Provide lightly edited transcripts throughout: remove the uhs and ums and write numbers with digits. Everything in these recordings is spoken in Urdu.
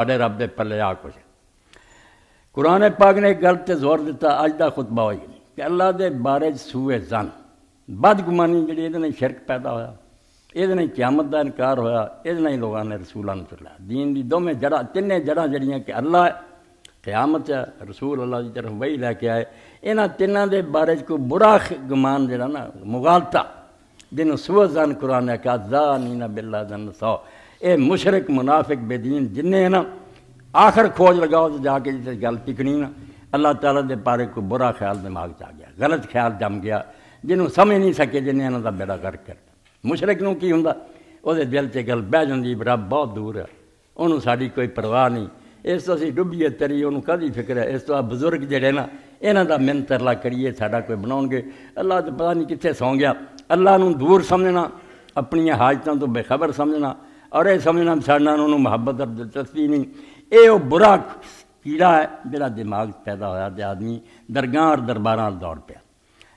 ساڈے رب دے پلے آ کچھ قرآن پاک نے ایک گل تے زور دیتا، اج دا خطبہ ہوئی کہ اللہ دے بارے سوء ظن بدگمانی جڑی یہ شرک پیدا ہویا، یہ قیامت دا انکار ہویا، یہ لوگوں نے رسولوں نے چلایا دین دی دونوں جڑا تین جڑاں جڑیاں کہ اللہ قیامت ہے، رسول اللہ کی طرف وہی لے کے آئے، یہاں تینوں دے بارے کوئی برا گمان جڑا نا مغالطہ جنہوں سوء ظن قرآن نے کہا ظانین باللہ ظن سو، اے مشرک منافق بے دین جنہیں نا آخر کھوج لگاؤ تو جا کے جس گل ٹکنی نا اللہ تعالیٰ دے بارے کوئی برا خیال دماغ آ گیا، غلط خیال جم گیا جنہوں سمجھ نہیں سکے جنہیں انہوں دا بیڑا غرق کر مشرک نوں کی ہوندا وہ دل سے گل بہ جاندی رب بہت دور ہے، انہوں ساری کوئی پرواہ نہیں، اس تو اسی ڈبیے تری انہوں کدی فکر ہے، اس تو بزرگ جڑے نا یہاں دا من ترلا کریے ساڈا کوئی بناؤ گے، اللہ تو پتہ نہیں کتنے سو گیا، اللہ نوں دور سمجھنا، اپنی حاجتوں تو بے خبر سمجھنا، اور یہ سمجھنا ساڈا انہوں محبت اور دلچسپی نہیں، یہ برا کیڑا ہے جڑا دماغ پیدا ہویا تے آدمی درگاہ اور درباراں دوڑ پیا،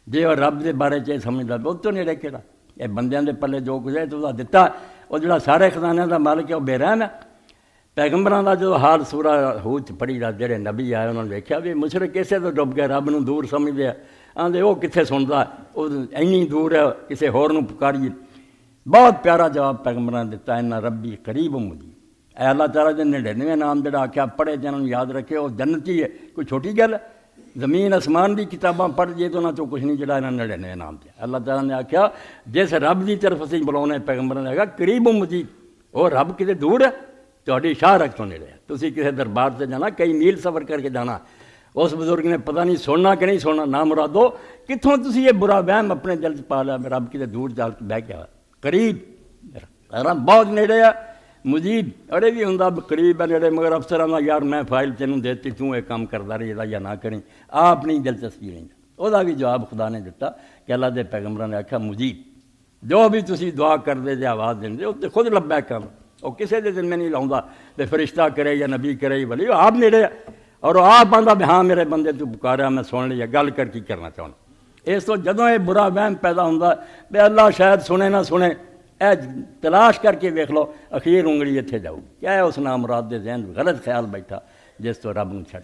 جے وہ رب دے بارے چ سمجھدا وہ تو نیڑے کیڑا، یہ بندیاں دے پلے جو کچھ ہے تو وہ دتا، وہ جڑا سارے خزانے دا مالک ہے وہ بے رحم ہے۔ پیغمبراں دا جو حال سورہ ہود پڑھی دا جڑے نبی آئے انہوں نے دیکھا بھی مشرک کسے تو ڈب گئے، رب نوں دور سمجھدے آندے وہ کتنے سندا، وہ اینی دور ہے کسے ہور نوں پکاریے۔ بہت پیارا جواب پیغمبراں نے دتا، ان ربی قریب مجیب، اے اللہ تعالیٰ دے 99 نام جڑا آکھیا پڑھے تے انہوں نے یاد رکھے، وہ جنتی ہے، کوئی چھوٹی گل ہے، زمین آسمان دی کتاباں پڑھ جے تو انہاں چوں کچھ نہیں جڑا انہاں 99 نام تے اللہ تعالیٰ نے آکھیا جس رب دی طرف اسی بلاونے پیغمبراں نے کہا قریب مجیب، وہ رب کتے دور ہے تہاڈی شاہ رکھ تو نیڑے ہے، تسی کسی دربار سے جانا کئی میل سفر کر کے جانا، اس بزرگ نے پتہ نہیں سننا کہ نہیں سننا، نہ مرادو کتھوں تسی یہ برا وہم اپنے دل چ پا لیا رب کتے دور جا کے بہ گیا، قریب رب بہت نیڑے ہے، مجیب اڑے بھی ہوندا قریب ہے نیڑے، مگر افسراں دا یار میں فائل تینوں دیتی تو یہ کام کردا رہی یا نہ کریں، آپ نہیں دلچسپی نہیں، وہ بھی جواب خدا نے دتا کہ اللہ دے پیغمبراں نے آکھیا مجیب جو بھی تسی دعا کر دے جے آواز دیں دے تے خود لبیک کام، وہ کسے دے دل میں نہیں لاؤندا تے فرشتہ کرے یا نبی کرے ولی وہ آپ نیڑے اور وہ آپ آندا بھی ہاں میرے بندے تو پکاریا میں سن لیا گل کر کی کرنا چاہنا، اس تو جدوں یہ برا وہم پیدا ہوندا بھی اللہ شاید سنے نہ سنے، اے تلاش کر کے ویکھ لو اخیر انگلی اتنے جاؤ گی، کیا ہے اس نام مراد دے ذہن غلط خیال بیٹھا جس تو رب نوں چھڈ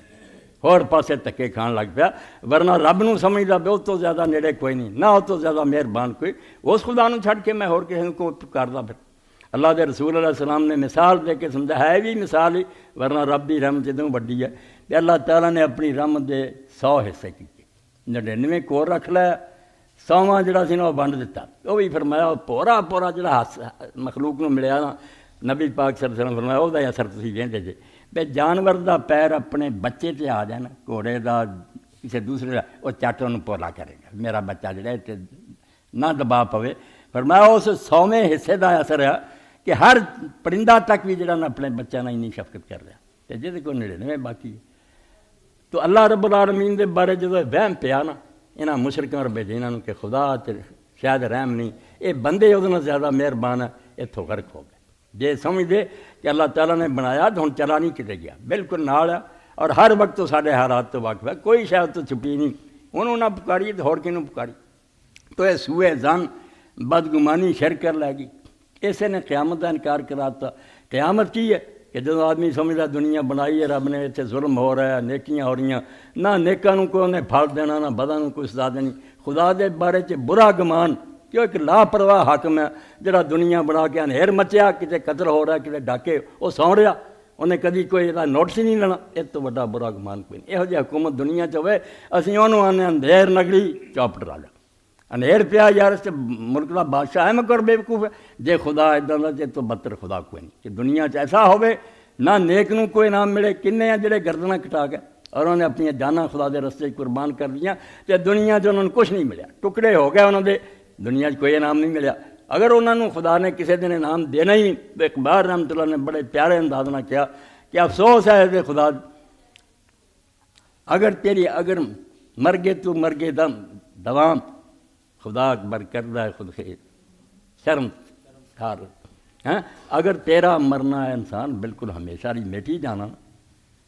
ہور پاسے تکے کھان لگ پیا، ورنہ رب نوں سمجھدا بھی اس تو زیادہ نیڑے کوئی نہیں، نہ اس تو زیادہ مہربان کوئی، اس خدا نوں چھڈ کے میں ہور کسی کو پکاردا پھر۔ اللہ دے رسول علیہ السلام نے مثال دے کے سمجھا ہے بھی مثال ہی، ورنہ رب دی رحمت اتنی بڑی ہے کہ اللہ تعالیٰ نے اپنی رحمت دے 100 حصے کیتے، 99 کور رکھ لیا، 100واں جڑا سی نا وہ ونڈ دیتا، وہ بھی فرمایا پورا پورا جڑا مخلوق نوں ملیا نا، نبی پاک صلی اللہ علیہ وسلم فرمایا وہ دا اثر تسی ویندے جے بے جانور دا پیر اپنے بچے تے آ جائے نا، گھوڑے دا کسی دوسرے دا، وہ چٹ انہوں پولا کرے گا، میرا بچہ جڑا ہے نہ دبا پوے، فرمایا اس 100ویں حصے دا اثر ہے کہ ہر پرندہ تک بھی جڑا نا اپنے بچہ نہ اتنی شفقت کر رہا تے جہدے کوئی 99 باقی ہے۔ تو اللہ رب العالمین دے بارے جدوں وہم پیا نا انہاں مشرکاں اور بے دیناں نوں کہ خدا تے شاید رحم نہیں، یہ بندے اودے نال زیادہ مہربان ہے، اتھوں غرق ہو گئے، جے سمجھ دے کہ اللہ تعالیٰ نے بنایا تو ہن چلا نہیں کتے گیا، بالکل نال ہے اور ہر وقت تو سارے حالات تو واقف ہے، کوئی شاید تو چھپی نہیں، انہوں نہ پکاری تو ہور کینوں پکاری، تو یہ سوء ظن بدگمانی شرک کر لے گی، اسے نے قیامت کا انکار کراتا۔ قیامت کی ہے کہ جب آدمی سمجھتا دنیا بنائی ہے رب نے، اتنے ظلم ہو رہا ہے، نیکیاں ہو رہی ہیں، نہ نیکاں نوں کوئی انہیں پھل دینا، نہ بداں نوں کوئی سزا دینی، خدا دے بارے چ برا گمان، کیوں ایک لاپرواہ حاکم ہے جڑا دنیا بنا کے انہیر مچیا، کتے قتل ہو رہا ہے، کتے ڈاکے، وہ سو رہا، انہیں کدی کوئی نوٹس ہی نہیں لینا، اس تو بڑا برا گمان کوئی نہیں۔ یہو جی حکومت دنیا چ ہوئے، اسی انہوں آنے اندھیر نگری چوپٹ راجا، انہیر پیا یار اس ملک کا بادشاہ ہے مگر بیوقوف ہے، جے خدا ادا دا جے تو بدتر خدا کوئی نہیں کہ دنیا چ ایسا ہوئے نہ نیک نوں کوئی نام ملے، کنے ہیں جڑے گردناں کٹا گئے اور انہوں نے اپنی جاناں خدا دے رستے قربان کر دیاں تے دنیا چ انہوں نے کچھ نہیں ملیا، ٹکڑے ہو گئے انہوں دے، دنیا چ کوئی انعام نہیں ملیا۔ اگر انہوں نے خدا نے کسی دن انعام دینا ہی، تو اقبال رحمۃ اللہ نے بڑے پیارے انداز نہ کیا کہ افسوس ہے کہ خدا اگر مرگے تو مرگے دم دوام، خدا اکبر کردہ ہے خود خیر شرم کھار، اگر تیرا مرنا ہے انسان بالکل ہمیشہ ہی میٹھی جانا،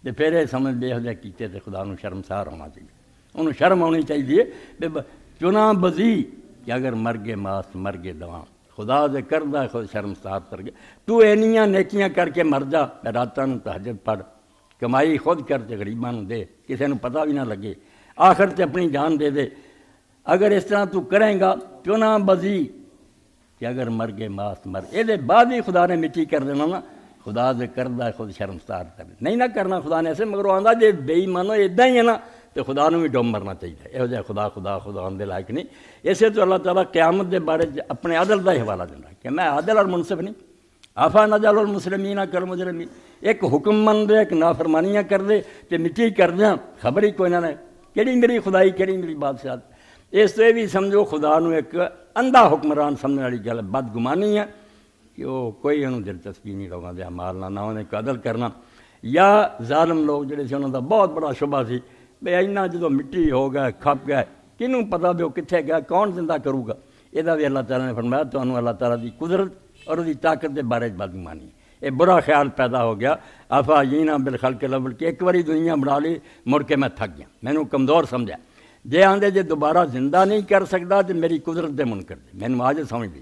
تو پھر یہ سمجھ بے حدہ کیتے تو خدا نو شرمسار ہونا چاہیے، انہوں شرم ہونی چاہیے، چنا بزی کہ اگر مرگے ماس مرگے دوام، خدا دے کردہ خود شرمسار کر گیا. تو اینیاں نیکیاں کر کے مر جا، راتاں نوں تہجد پڑھ، کمائی خود کر تے غریباں نوں دے، کسے نوں پتہ بھی نہ لگے، آخر تے اپنی جان دے دے. اگر اس طرح تو کریں گا کیوں نہ بزی کہ اگر مر گئے ماس مر. یہ دے بعد ہی خدا نے مٹی کر دینا نا، خدا دے کردہ خود شرمسار کر نہیں نہ کرنا خدا نے ایسے. مگر وہ آندا جے بے ایمانو ادا ہی ہے نا تو خدا نوں بھی ڈوب مرنا چاہیے. یہو جہا خدا آن دے لائق نہیں. اسے تو اللہ تعالیٰ قیامت دے بارے اپنے عدل دا حوالہ دینا کہ میں عادل اور منصف نہیں. آفا نجعل المسلمین کالمجرمین. ایک حکم من دے، ایک نافرمانیاں کر دے تے مٹی کر دیاں، خبر ہی کوئی نہ رہے کہڑی میری خدائی کہڑی میری بادشاہت. اس تو یہ بھی سمجھو خدا نو ایک اندھا حکمران سمجھنے والی گل بدگمانی ہے کہ وہ کوئی انہوں دلچسپی نہیں لوگوں دے مارنا، نہ انہیں قدر کرنا. یا ظالم لوگ جڑے سے انہوں دا بہت بڑا شبہ سی بے اینا جدو مٹی ہو گئے کھپ گئے کنوں پتہ بھی وہ کتنے گیا کون زندہ کروں گا. یہ بھی اللہ تعالیٰ نے فرمایا تو انہوں اللہ تعالیٰ دی قدرت اور دی طاقت دے بارے بدگمانی. یہ برا خیال پیدا ہو گیا آفا جینا بالخلق الاول کہ ایک باری دنیا بنا لی مڑ کے میں تھک گیا، میں نے کمزور سمجھا. جے آندے جے دوبارہ زندہ نہیں کر سکتا تو میری قدرت دے منکر دے، میں نے آج سمجھ لی.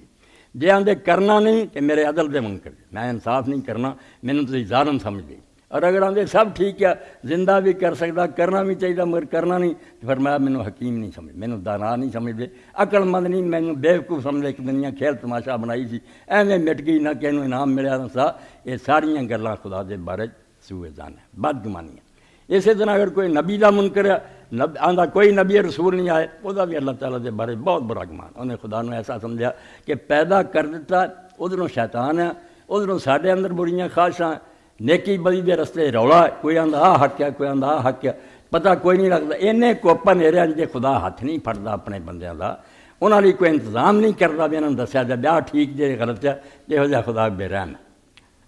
جے آندے کرنا نہیں تو میرے عدل دے منکر دے، میں انصاف نہیں کرنا، میں نے تسی ظالم سمجھ لی. اور اگر آندے سب ٹھیک ہے زندہ بھی کر سکتا کرنا بھی چاہیے مگر کرنا نہیں تو فرمایا مینوں حکیم نہیں سمجھ، مینوں دانا نہیں سمجھ دے، عقل مند نہیں، مینوں بیوقوف سمجھ دے. ایک دنیا کھیل تماشا بنائی سی ایویں مٹ گئی نہ کہ انہوں انعام ملیا نہ سا. یہ ساریاں گلاں خدا دے بارے سوء ظن ہے، بدگمانی ہے. اسی طرح اگر کوئی نبی دا منکر ہے آندا کوئی نبی رسول نہیں آئے وہ بھی اللہ تعالیٰ دے بارے بہت برا گمان. انہیں خدا نے ایسا سمجھا کہ پیدا کر دیتا ادھروں شیطان ہے، ادھروں ساڈے اندر بریاں خواہشاں، نیکی بدی دے رستے رولا، کوئی آندا آ حق ہے کوئی آندا آ حق ہے، پتہ کوئی نہیں لگتا. اینے کوپا نیرے جے خدا ہاتھ نہیں پھڑدا اپنے بندیاں دا، انہاں لئی کوئی انتظام نہیں کردا بھی انہاں دسیا جا بیاہ ٹھیک جے غلط ہے. یہو جہا خدا بے رحم ہے.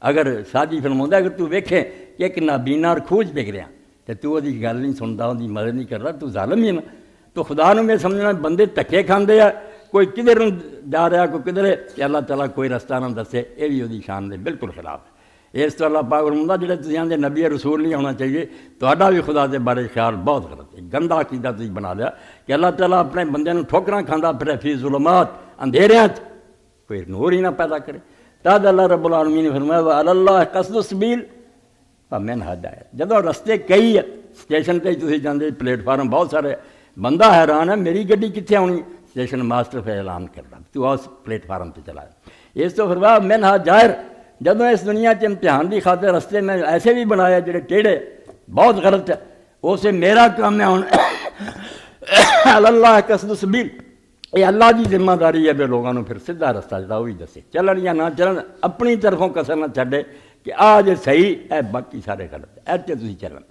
اگر سادی فرماوندا اگر تو ویکھے کہ ایک نابینا اور کھوج بگڑیا تے تو دی گل نہیں سندا، اودی مدد نہیں کردا، تو ظالم ہی ہے نا. تو خدا نوں میں سمجھنا بندے دھکے کھاندے آ، کوئی کدھر جا رہا کوئی کدھر ہے کہ اللہ تعالیٰ کوئی رستہ نہ دسے. یہ بھی وہی شان دے بالکل خلاف ہے. اس تو اللہ پاک فرماتا جڑے تسی آندے نبی رسول نہیں ہونا چاہیے تہاڈا بھی خدا دے بارے خیال بہت غلط ہے. گندا عقیدہ تسی بنا لیا کہ اللہ تعالیٰ اپنے بندے نوں ٹھوکراں کھاندا پھرے فی ظلمات اندھیریاں کوئی نور ہی نہ پیدا کرے. تد اللہ رب العالمین نے فرمایا وعلی اللہ قصد السبیل فمن ہدایہ. جدوں رستے کئی ہے اسٹیشن تے تسی جاندے پلیٹ فارم بہت سارے، بندہ حیران ہے میری گڈی کتنے آنی، اسٹیشن ماسٹر پہ اعلان کردا تو اس پلیٹ فارم تے چلا. اس تو فرمایا من ہدایہ جدوں اس دنیا کے امتحان کی خاطر رستے میں ایسے بھی بنایا جڑے ٹیڑھے بہت غلط ہے، اسے میرا کام ہے ہوں اللہ قصد السبیل. یہ اللہ کی ذمہ داری ہے بھی لوگوں نے پھر سیدھا رستہ جڑا وہی دسے، چلن یا نہ چلن اپنی طرفوں کسر نہ چھڈے کہ آ جے صحیح اے باقی سارے غلط ہے ایسے تسی چلن.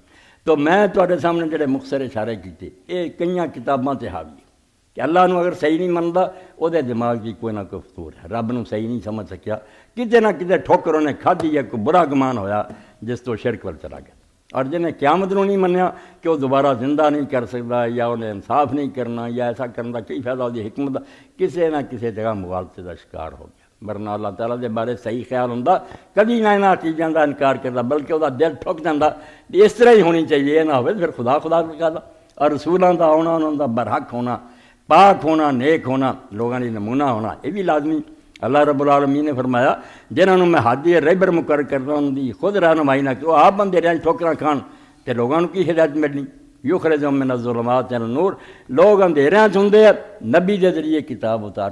تو میں تواڈے سامنے جڑے مختصر اشارے کیتے یہ کئیاں کتاباں تے حاوی ہے کہ اللہ نو اگر صحیح نہیں منتا وہ دماغ کی کوئی نہ کوئی فطور ہے، رب نو صحیح نہیں سمجھ سکیا، کتے نہ کتے ٹھوکر انہیں کھادی ہے، کوئی برا گمان ہویا جس تو شرک ول چلا گیا. اور جنہیں قیامت نو نہیں منیا کہ وہ دوبارہ زندہ نہیں کر سکتا یا انہیں انصاف نہیں کرنا یا ایسا کرنے کا کئی فائدہ ہوتی حکمت کسی نہ کسی جگہ مغالطے کا شکار ہو گیا. ورنہ اللہ تعالیٰ دے بارے صحیح خیال ہوں کبھی نہ انہاں چیزوں کا انکار کرتا بلکہ وہ دل ٹھک جاتا. اس طرح ہی ہونی چاہیے، یہ نہ ہوئے پھر خدا کہتا. اور رسولوں کا آنا انہوں کا برحق ہونا، پاک ہونا، نیک ہونا، لوگوں کی نمونہ ہونا یہ بھی لازمی. اللہ رب العالمین نے فرمایا جنہوں میں ہادی رہبر مقرر کرتا ان کی خود رہنمائی نہ کہ آپ بندے رہے ٹھوکراں کھان تو لوگوں کی ہدایت ملنی. یخرجہم من الظلمات الی النور، لوگ اندھیریاں چ ہوندے نبی دے ذریعے کتاب اتار